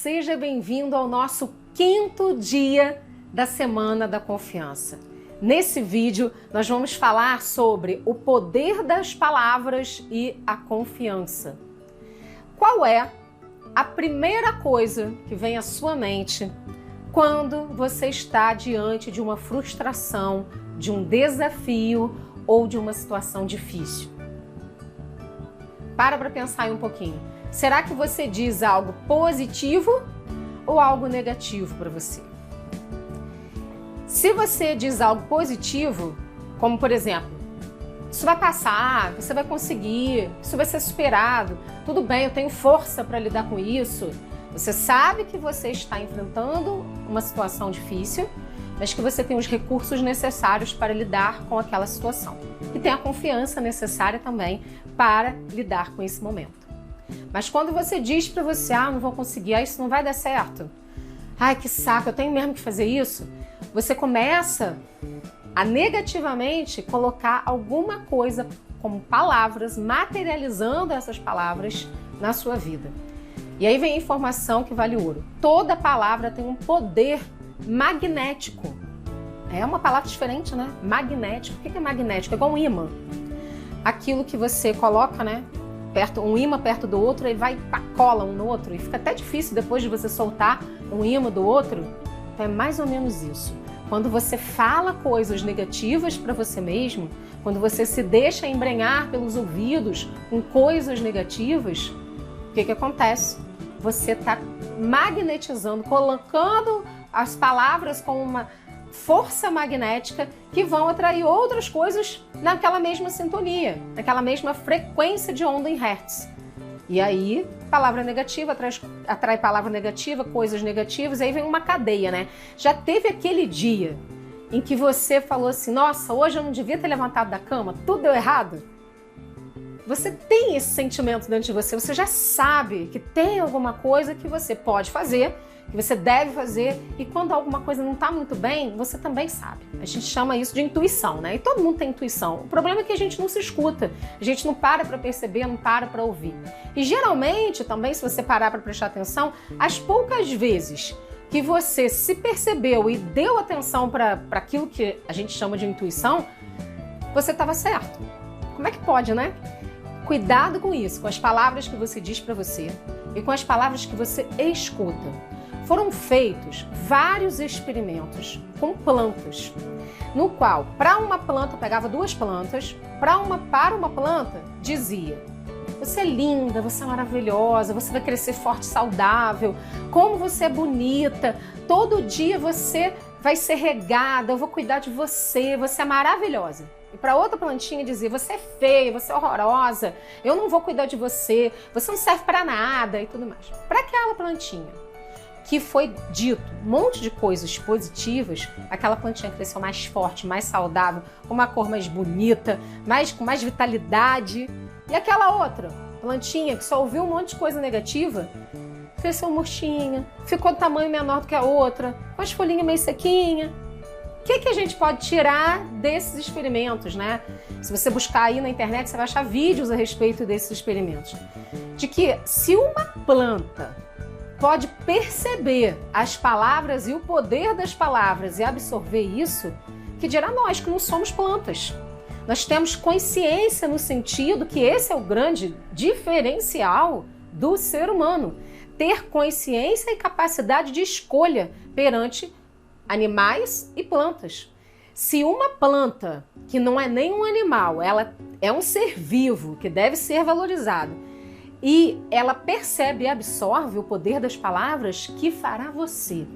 seja bem-vindo ao nosso 5º dia da Semana da Confiança. Nesse vídeo, nós vamos falar sobre o poder das palavras e a confiança. Qual é a primeira coisa que vem à sua mente quando você está diante de uma frustração, de um desafio ou de uma situação difícil? Para pensar aí um pouquinho. Será que você diz algo positivo ou algo negativo para você? Se você diz algo positivo, como por exemplo, isso vai passar, você vai conseguir, isso vai ser superado, tudo bem, eu tenho força para lidar com isso. Você sabe que você está enfrentando uma situação difícil, mas que você tem os recursos necessários para lidar com aquela situação. E tem a confiança necessária também para lidar com esse momento. Mas quando você diz para você, não vou conseguir, isso não vai dar certo. Ai, que saco, eu tenho mesmo que fazer isso. Você começa a negativamente colocar alguma coisa como palavras, materializando essas palavras na sua vida. E aí vem a informação que vale ouro. Toda palavra tem um poder magnético. É uma palavra diferente, né? Magnético. O que é magnético? É igual um imã. Aquilo que você coloca, né? Um imã perto do outro, ele vai e cola um no outro. E fica até difícil depois de você soltar um imã do outro. Então é mais ou menos isso. Quando você fala coisas negativas para você mesmo, quando você se deixa embrenhar pelos ouvidos com coisas negativas, o que acontece? Você está magnetizando, colocando as palavras com uma força magnética que vão atrair outras coisas naquela mesma sintonia, naquela mesma frequência de onda em hertz. E aí, palavra negativa atrai palavra negativa, coisas negativas, aí vem uma cadeia, né? Já teve aquele dia em que você falou assim, nossa, hoje eu não devia ter levantado da cama, tudo deu errado? Você tem esse sentimento dentro de você, você já sabe que tem alguma coisa que você pode fazer, que você deve fazer, e quando alguma coisa não está muito bem, você também sabe. A gente chama isso de intuição, né? E todo mundo tem intuição. O problema é que a gente não se escuta, a gente não para perceber, não para ouvir. E geralmente, também, se você parar para prestar atenção, as poucas vezes que você se percebeu e deu atenção para aquilo que a gente chama de intuição, você estava certo. Como é que pode, né? Cuidado com isso, com as palavras que você diz para você e com as palavras que você escuta. Foram feitos vários experimentos com plantas, no qual, para uma planta, pegava 2 plantas, para uma planta, dizia: você é linda, você é maravilhosa, você vai crescer forte, saudável, como você é bonita, todo dia você vai ser regada, eu vou cuidar de você, você é maravilhosa. E para outra plantinha dizia: você é feia, você é horrorosa, eu não vou cuidar de você, você não serve para nada e tudo mais. Para aquela plantinha que foi dito um monte de coisas positivas, aquela plantinha cresceu mais forte, mais saudável, com uma cor mais bonita, com mais vitalidade. E aquela outra plantinha que só ouviu um monte de coisa negativa, cresceu murchinha, ficou de tamanho menor do que a outra, com as folhinhas meio sequinhas. O que a gente pode tirar desses experimentos, né? Se você buscar aí na internet, você vai achar vídeos a respeito desses experimentos. De que se uma planta pode perceber as palavras e o poder das palavras e absorver isso, que dirá nós que não somos plantas. Nós temos consciência no sentido que esse é o grande diferencial do ser humano. Ter consciência e capacidade de escolha perante animais e plantas. Se uma planta, que não é nem um animal, ela é um ser vivo que deve ser valorizado, e ela percebe e absorve o poder das palavras, que fará você?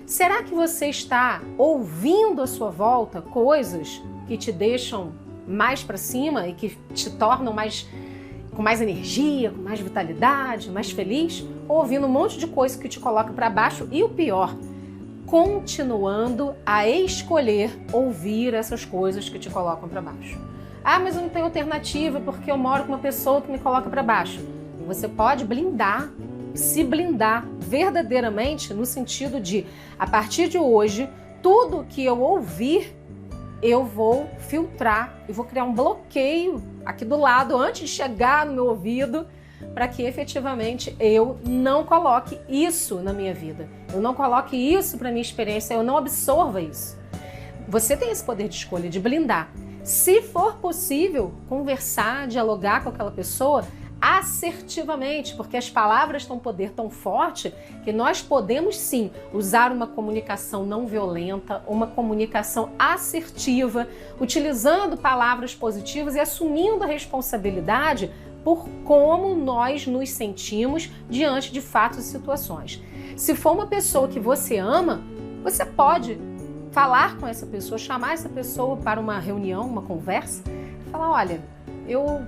Será que você está ouvindo à sua volta coisas que te deixam mais para cima e que te tornam com mais energia, com mais vitalidade, mais feliz? Ou ouvindo um monte de coisa que te coloca para baixo e o pior, continuando a escolher ouvir essas coisas que te colocam para baixo? Mas eu não tenho alternativa porque eu moro com uma pessoa que me coloca para baixo. Você pode se blindar verdadeiramente no sentido de, a partir de hoje, tudo que eu ouvir, eu vou filtrar e vou criar um bloqueio aqui do lado, antes de chegar no meu ouvido, para que efetivamente eu não coloque isso na minha vida. Eu não coloque isso para minha experiência, eu não absorva isso. Você tem esse poder de escolha, de blindar. Se for possível, conversar, dialogar com aquela pessoa assertivamente, porque as palavras têm um poder tão forte que nós podemos sim usar uma comunicação não violenta, uma comunicação assertiva, utilizando palavras positivas e assumindo a responsabilidade por como nós nos sentimos diante de fatos e situações. Se for uma pessoa que você ama, você pode falar com essa pessoa, chamar essa pessoa para uma reunião, uma conversa, falar, olha, eu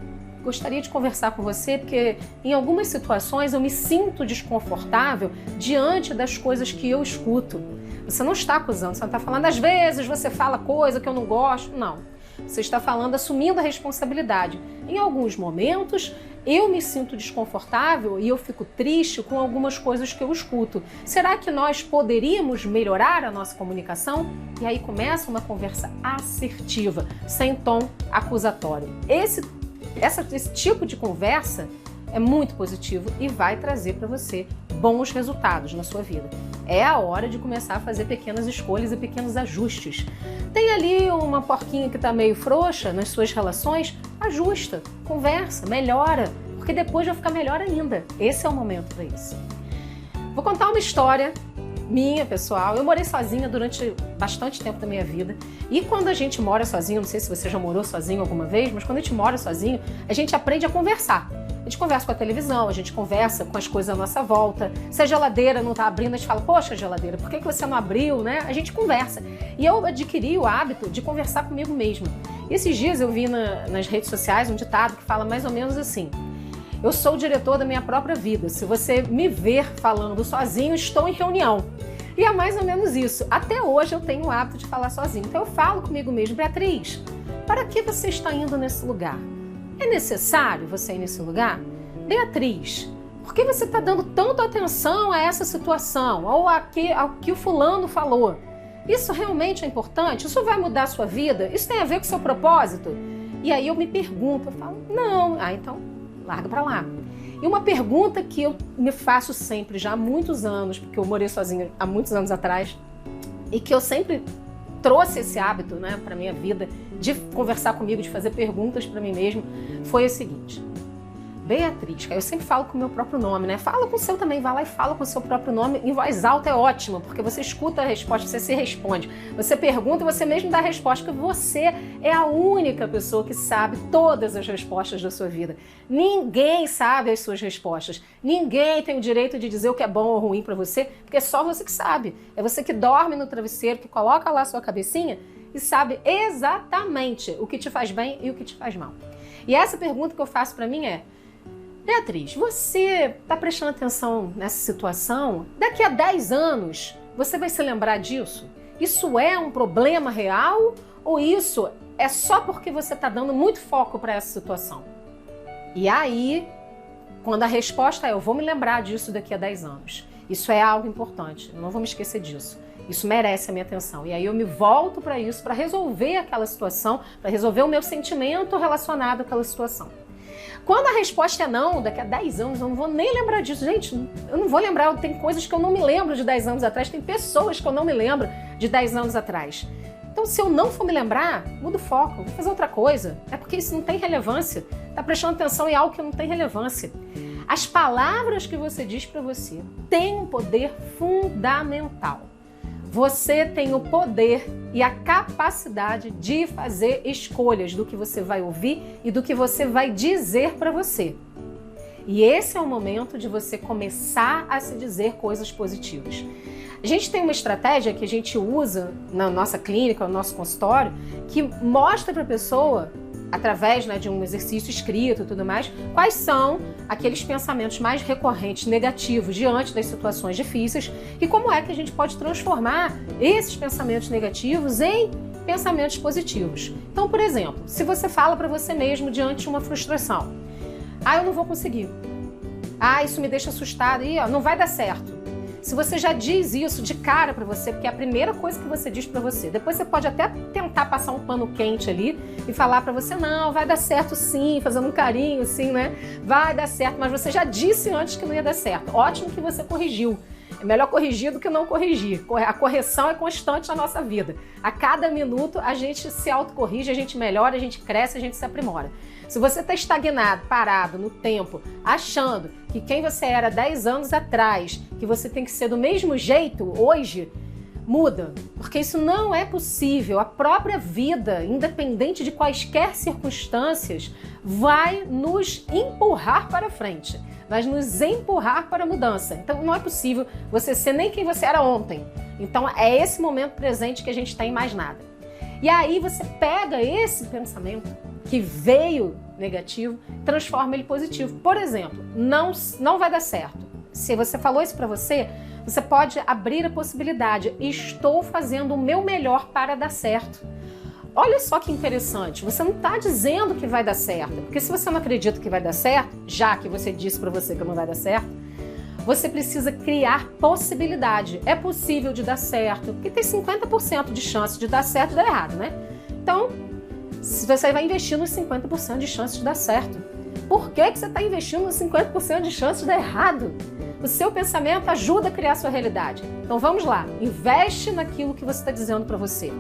gostaria de conversar com você porque em algumas situações eu me sinto desconfortável diante das coisas que eu escuto. Você não está acusando, você não está falando, às vezes você fala coisa que eu não gosto, não. Você está falando, assumindo a responsabilidade. Em alguns momentos, eu me sinto desconfortável e eu fico triste com algumas coisas que eu escuto. Será que nós poderíamos melhorar a nossa comunicação? E aí começa uma conversa assertiva, sem tom acusatório. Esse tipo de conversa é muito positivo e vai trazer para você bons resultados na sua vida. É a hora de começar a fazer pequenas escolhas e pequenos ajustes. Tem ali uma porquinha que está meio frouxa nas suas relações, ajusta, conversa, melhora, porque depois vai ficar melhor ainda. Esse é o momento para isso. Vou contar uma história minha, pessoal. Eu morei sozinha durante bastante tempo da minha vida. E quando a gente mora sozinho, não sei se você já morou sozinho alguma vez, mas quando a gente mora sozinho, a gente aprende a conversar. A gente conversa com a televisão, a gente conversa com as coisas à nossa volta. Se a geladeira não está abrindo, a gente fala, poxa, geladeira, por que você não abriu, né? A gente conversa. E eu adquiri o hábito de conversar comigo mesma. E esses dias eu vi nas redes sociais um ditado que fala mais ou menos assim: eu sou o diretor da minha própria vida. Se você me ver falando sozinho, estou em reunião. E é mais ou menos isso. Até hoje eu tenho o hábito de falar sozinho. Então eu falo comigo mesmo, Beatriz, para que você está indo nesse lugar? É necessário você ir nesse lugar? Beatriz, por que você está dando tanta atenção a essa situação? Ou ao que o fulano falou? Isso realmente é importante? Isso vai mudar a sua vida? Isso tem a ver com o seu propósito? E aí eu me pergunto, eu falo, não. Então larga para lá. E uma pergunta que eu me faço sempre, já há muitos anos, porque eu morei sozinha há muitos anos atrás, e que eu sempre trouxe esse hábito, né, para minha vida, de conversar comigo, de fazer perguntas para mim mesmo, foi o seguinte: Beatriz, eu sempre falo com o meu próprio nome, né? Fala com o seu também, vai lá e fala com o seu próprio nome em voz alta, é ótimo, porque você escuta a resposta, você se responde. Você pergunta e você mesmo dá a resposta, porque você é a única pessoa que sabe todas as respostas da sua vida. Ninguém sabe as suas respostas. Ninguém tem o direito de dizer o que é bom ou ruim para você, porque é só você que sabe. É você que dorme no travesseiro, que coloca lá a sua cabecinha e sabe exatamente o que te faz bem e o que te faz mal. E essa pergunta que eu faço para mim é: Beatriz, você está prestando atenção nessa situação? Daqui a 10 anos, você vai se lembrar disso? Isso é um problema real ou isso é só porque você está dando muito foco para essa situação? E aí, quando a resposta é eu vou me lembrar disso daqui a 10 anos, isso é algo importante, eu não vou me esquecer disso. Isso merece a minha atenção. E aí eu me volto para isso, para resolver aquela situação, para resolver o meu sentimento relacionado àquela situação. Quando a resposta é não, daqui a 10 anos eu não vou nem lembrar disso. Gente, eu não vou lembrar, tem coisas que eu não me lembro de 10 anos atrás, tem pessoas que eu não me lembro de 10 anos atrás. Então, se eu não for me lembrar, mudo o foco, vou fazer outra coisa. É porque isso não tem relevância. Está prestando atenção em algo que não tem relevância. As palavras que você diz para você têm um poder fundamental. Você tem o poder e a capacidade de fazer escolhas do que você vai ouvir e do que você vai dizer para você. E esse é o momento de você começar a se dizer coisas positivas. A gente tem uma estratégia que a gente usa na nossa clínica, no nosso consultório, que mostra para a pessoa, através, né, de um exercício escrito e tudo mais, quais são aqueles pensamentos mais recorrentes, negativos, diante das situações difíceis e como é que a gente pode transformar esses pensamentos negativos em pensamentos positivos. Então, por exemplo, se você fala para você mesmo diante de uma frustração: eu não vou conseguir. Isso me deixa assustado. Não vai dar certo. Se você já diz isso de cara para você, porque é a primeira coisa que você diz para você. Depois você pode até tentar passar um pano quente ali e falar para você, não, vai dar certo sim, fazendo um carinho assim, né? Vai dar certo, mas você já disse antes que não ia dar certo. Ótimo que você corrigiu. É melhor corrigir do que não corrigir. A correção é constante na nossa vida. A cada minuto a gente se autocorrige, a gente melhora, a gente cresce, a gente se aprimora. Se você está estagnado, parado no tempo, achando que quem você era 10 anos atrás, que você tem que ser do mesmo jeito hoje, muda. Porque isso não é possível. A própria vida, independente de quaisquer circunstâncias, vai nos empurrar para frente. Vai nos empurrar para a mudança. Então não é possível você ser nem quem você era ontem. Então é esse momento presente que a gente tem, mais nada. E aí você pega esse pensamento que veio negativo, transforma ele positivo. Por exemplo, não vai dar certo. Se você falou isso para você, você pode abrir a possibilidade. Estou fazendo o meu melhor para dar certo. Olha só que interessante, você não está dizendo que vai dar certo, porque se você não acredita que vai dar certo, já que você disse para você que não vai dar certo, você precisa criar possibilidade. É possível de dar certo, porque tem 50% de chance de dar certo e dar errado, né? Então, se você vai investir nos 50% de chance de dar certo, por que você está investindo nos 50% de chance de dar errado? O seu pensamento ajuda a criar a sua realidade. Então vamos lá, investe naquilo que você está dizendo para você.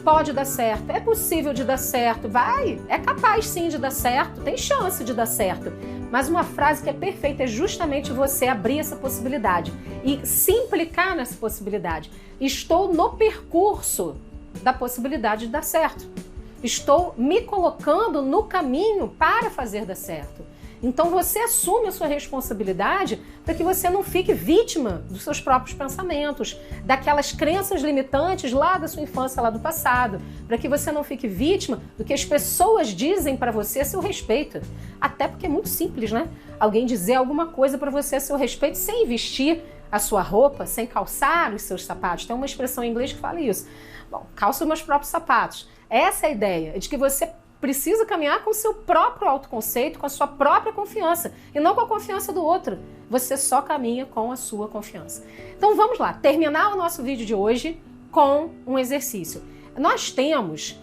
Pode dar certo, é possível de dar certo, vai, é capaz sim de dar certo, tem chance de dar certo. Mas uma frase que é perfeita é justamente você abrir essa possibilidade e se implicar nessa possibilidade. Estou no percurso da possibilidade de dar certo. Estou me colocando no caminho para fazer dar certo. Então você assume a sua responsabilidade para que você não fique vítima dos seus próprios pensamentos, daquelas crenças limitantes lá da sua infância, lá do passado, para que você não fique vítima do que as pessoas dizem para você a seu respeito. Até porque é muito simples, né? Alguém dizer alguma coisa para você a seu respeito sem vestir a sua roupa, sem calçar os seus sapatos. Tem uma expressão em inglês que fala isso. Bom, calço os meus próprios sapatos. Essa é a ideia, de que você precisa caminhar com o seu próprio autoconceito, com a sua própria confiança, e não com a confiança do outro. Você só caminha com a sua confiança. Então vamos lá, terminar o nosso vídeo de hoje com um exercício. Nós temos,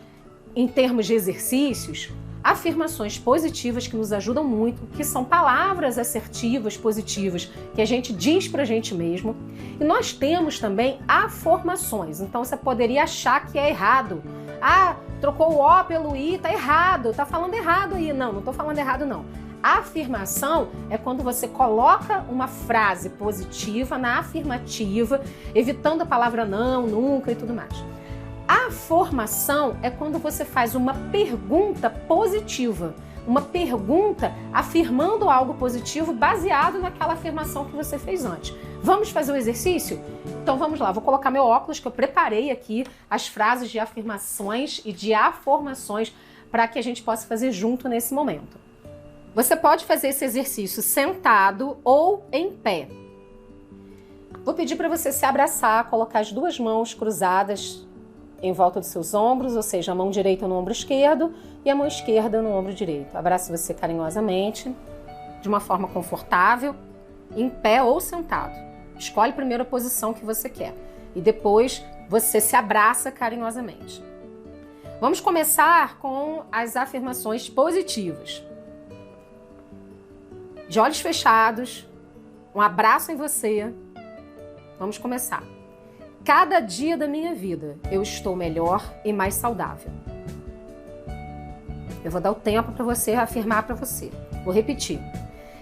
em termos de exercícios, afirmações positivas que nos ajudam muito, que são palavras assertivas, positivas, que a gente diz pra gente mesmo. E nós temos também afirmações. Então você poderia achar que é errado. Ah, trocou o O pelo I, tá errado, tá falando errado aí. Não tô falando errado não. A afirmação é quando você coloca uma frase positiva na afirmativa, evitando a palavra não, nunca e tudo mais. A formação é quando você faz uma pergunta positiva, uma pergunta afirmando algo positivo baseado naquela afirmação que você fez antes. Vamos fazer o exercício? Então vamos lá, vou colocar meu óculos que eu preparei aqui as frases de afirmações e de afirmações para que a gente possa fazer junto nesse momento. Você pode fazer esse exercício sentado ou em pé. Vou pedir para você se abraçar, colocar as duas mãos cruzadas em volta dos seus ombros, ou seja, a mão direita no ombro esquerdo e a mão esquerda no ombro direito. Abraço você carinhosamente, de uma forma confortável, em pé ou sentado. Escolhe primeiro a posição que você quer e depois você se abraça carinhosamente. Vamos começar com as afirmações positivas. De olhos fechados, um abraço em você. Vamos começar. Cada dia da minha vida eu estou melhor e mais saudável. Eu vou dar o tempo para você afirmar para você. Vou repetir.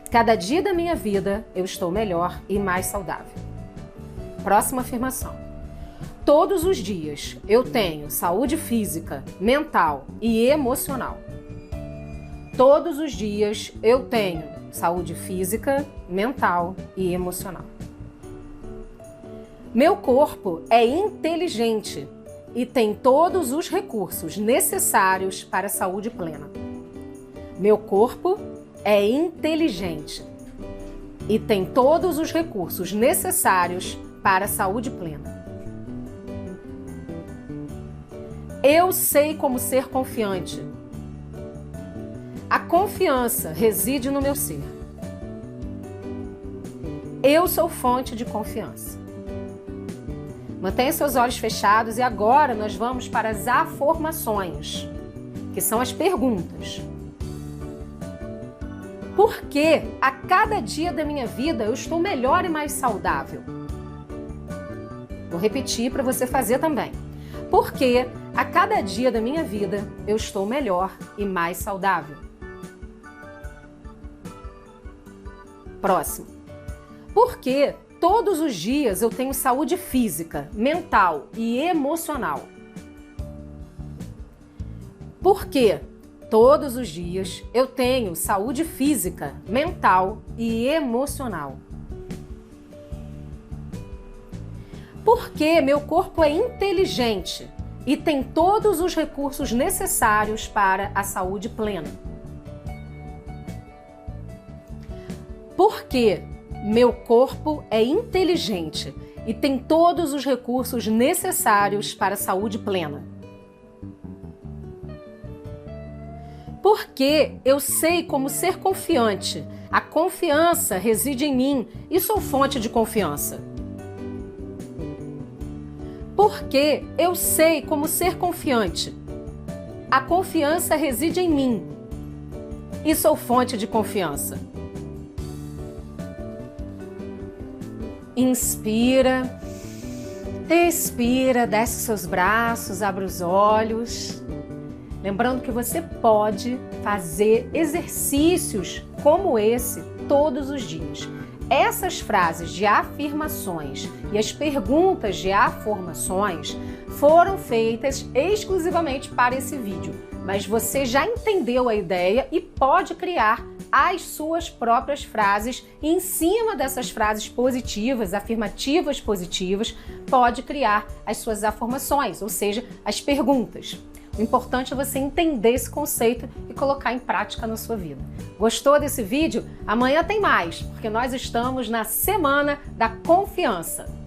Cada dia da minha vida eu estou melhor e mais saudável. Próxima afirmação. Todos os dias eu tenho saúde física, mental e emocional. Todos os dias eu tenho saúde física, mental e emocional. Meu corpo é inteligente e tem todos os recursos necessários para a saúde plena. Meu corpo é inteligente e tem todos os recursos necessários para a saúde plena. Eu sei como ser confiante. A confiança reside no meu ser. Eu sou fonte de confiança. Mantenha seus olhos fechados e agora nós vamos para as afirmações, que são as perguntas. Por que a cada dia da minha vida eu estou melhor e mais saudável? Vou repetir para você fazer também. Por que a cada dia da minha vida eu estou melhor e mais saudável? Próximo. Por que todos os dias eu tenho saúde física, mental e emocional? Por que todos os dias eu tenho saúde física, mental e emocional? Por que meu corpo é inteligente e tem todos os recursos necessários para a saúde plena? Por que meu corpo é inteligente e tem todos os recursos necessários para a saúde plena? Por que eu sei como ser confiante? A confiança reside em mim e sou fonte de confiança. Por que eu sei como ser confiante? A confiança reside em mim e sou fonte de confiança. Inspira, expira, desce seus braços, abre os olhos. Lembrando que você pode fazer exercícios como esse todos os dias. Essas frases de afirmações e as perguntas de afirmações foram feitas exclusivamente para esse vídeo, mas você já entendeu a ideia e pode criar as suas próprias frases e em cima dessas frases positivas, afirmativas positivas, pode criar as suas afirmações, ou seja, as perguntas. O importante é você entender esse conceito e colocar em prática na sua vida. Gostou desse vídeo? Amanhã tem mais, porque nós estamos na Semana da Confiança.